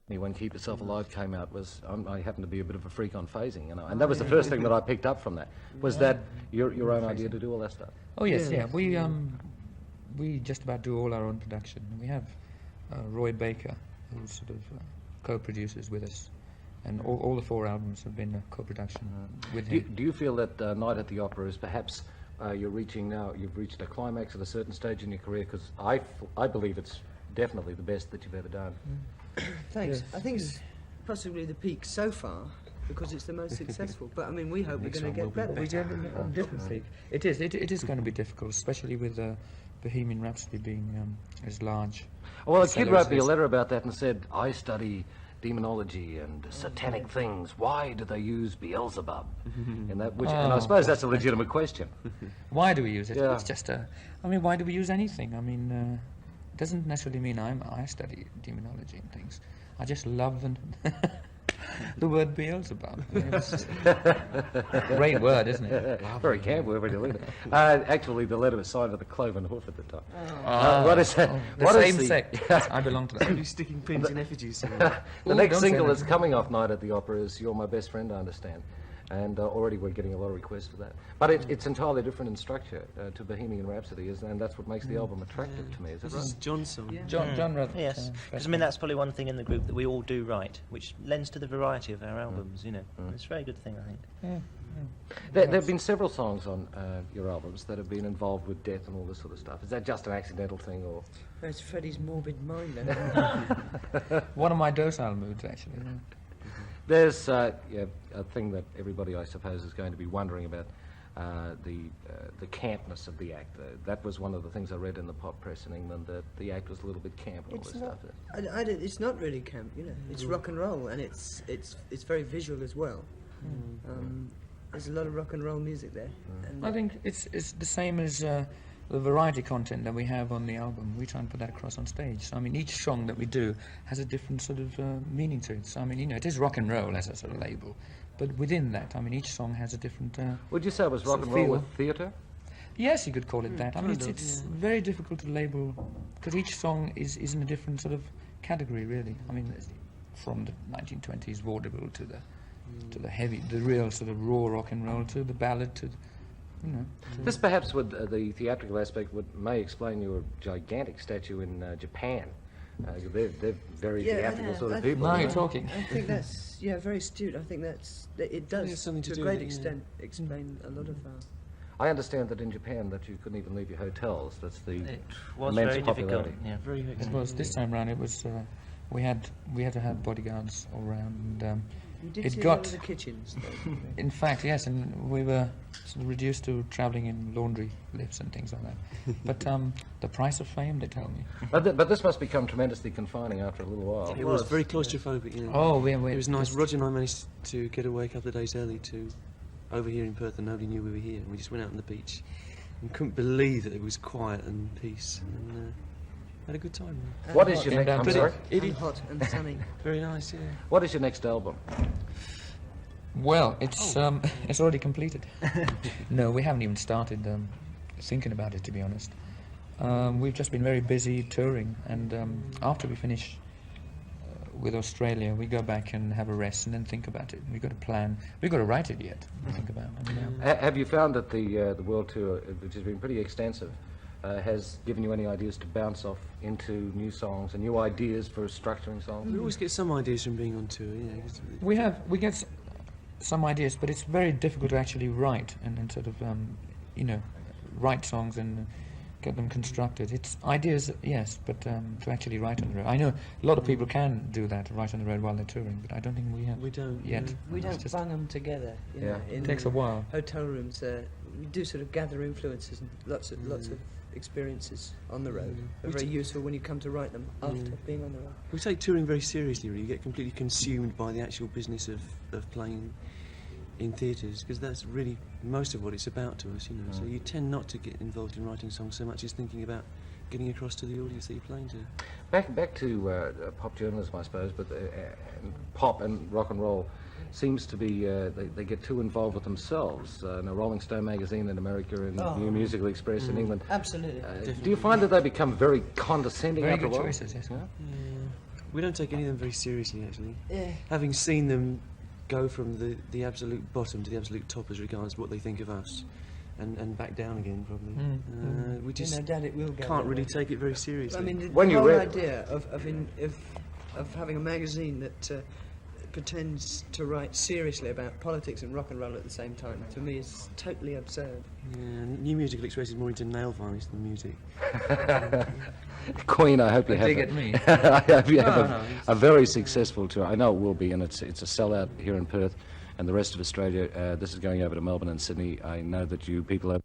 When Keep Yourself Alive came out, was I happened to be a bit of a freak on phasing, and that was the first thing that I picked up from that. Was that your own idea to do all that stuff? Oh yes, yeah. We just about do all our own production. We have Roy Baker, who sort of co-produces with us, and all the 4 albums have been a co-production with him. Do you feel that Night at the Opera is perhaps you've reached a climax at a certain stage in your career? Because I believe it's definitely the best that you've ever done. Thanks. I think it's possibly the peak so far because it's the most successful. But I mean, we hope we're going to get better. We get a different peak. It is going to be difficult, especially with Bohemian Rhapsody being as large. Well, a kid wrote me a letter about that and said, I study demonology and satanic things. Why do they use Beelzebub? And I suppose that's a legitimate question. Why do we use it? Yeah. It's just why do we use anything? I mean, it doesn't necessarily mean I study demonology and things. I just love the word Beelzebub. It's a great word, isn't it? Very camp word when you look at it. Actually, the letter was signed with a cloven hoof at the top. What is that? The same sect. I belong to that. You're sticking pins in effigies. The next single that's coming off Night at the Opera is You're My Best Friend, I understand. And already we're getting a lot of requests for that. But it's entirely different in structure to Bohemian Rhapsody, and that's what makes the album attractive to me. Is that This right? is John's song. Yeah. John wrote it. Yes, because I mean that's probably one thing in the group that we all do right, which lends to the variety of our albums. You know, it's a very good thing, I think. There have been several songs on your albums that have been involved with death and all this sort of stuff. Is that just an accidental thing, or? That's Freddie's morbid mind. Then. One of my docile moods, actually. There's a thing that everybody, I suppose, is going to be wondering about, the campness of the act. That was one of the things I read in the pop press in England, that the act was a little bit camp and all It's this not. stuff. It's not really camp, you know. It's rock and roll, and it's very visual as well. There's a lot of rock and roll music there. And I think it's the same as the variety content that we have on the album. We try and put that across on stage. So, I mean, each song that we do has a different sort of meaning to it. So, I mean, you know, it is rock and roll as a sort of label, but within that, I mean, each song has a different. Would you say it was rock and roll with theatre? Yes, you could call it that. I mean, it's very difficult to label because each song is in a different sort of category, really. I mean, from the 1920s vaudeville to the heavy, the real sort of raw rock and roll, to the ballad, to This perhaps would the theatrical aspect may explain your gigantic statue in Japan. They're very theatrical sort of people. Now you're talking. I think that's very astute. I think it does something to a do great with it, extent explain a lot of. I understand that in Japan that you couldn't even leave your hotels. That's the It was immense very difficult. popularity. Yeah. Very It was this time round. It was we had to have bodyguards all around. And, You did it see got one of the kitchens, though. in fact, yes, and we were sort of reduced to travelling in laundry lifts and things like that. But the price of fame, they tell me. But this must become tremendously confining after a little while. It was very claustrophobic, you know. Oh, It was nice. Roger and I managed to get away a couple of days early to over here in Perth, and nobody knew we were here. And we just went out on the beach and couldn't believe that it was quiet and peace. And had a good time. What is your next? I'm sorry. And hot and sunny. Very nice, yeah. What is your next album? Well, it's already completed. No, we haven't even started thinking about it, to be honest. We've just been very busy touring, and after we finish with Australia, we go back and have a rest and then think about it. We've got a plan. We've got to write it yet. Think about it. Have you found that the world tour, which has been pretty extensive, has given you any ideas to bounce off into new songs and new ideas for structuring songs? We always get some ideas from being on tour, yeah. We get some ideas, but it's very difficult to actually write and sort of write songs and get them constructed. It's ideas, yes, but to actually write on the road. I know a lot of people can do that, write on the road while they're touring, but I don't think we have. We don't yet. no. We It's don't just- bang them together. You know, It takes a while. Hotel rooms. We do sort of gather influences and lots of experiences on the road. Are very useful when you come to write them after being on the road. We take touring very seriously, really. You get completely consumed by the actual business of playing in theatres, because that's really most of what it's about to us, you know. So you tend not to get involved in writing songs so much as thinking about getting across to the audience that you're playing to. Back to pop journalism, I suppose, but pop and rock and roll seems to be they get too involved with themselves. Rolling Stone magazine in America and New Musical Express in England. Absolutely. Do you find that they become very condescending Very after a good while? choices, yes. Yeah? We don't take any of them very seriously, actually. Yeah. Having seen them go from the absolute bottom to the absolute top as regards what they think of us, and back down again, probably. We just no doubt it will go can't that really way. take it very seriously. I mean, the When you whole read- idea of having a magazine that pretends to write seriously about politics and rock and roll at the same time, to me, is totally absurd. Yeah, New Musical Express is more into nail varnish than music. Queen, I hope you have dig at me. I hope you have No, a very successful tour. I know it will be, and it's a sellout here in Perth and the rest of Australia. This is going over to Melbourne and Sydney. I know that you people have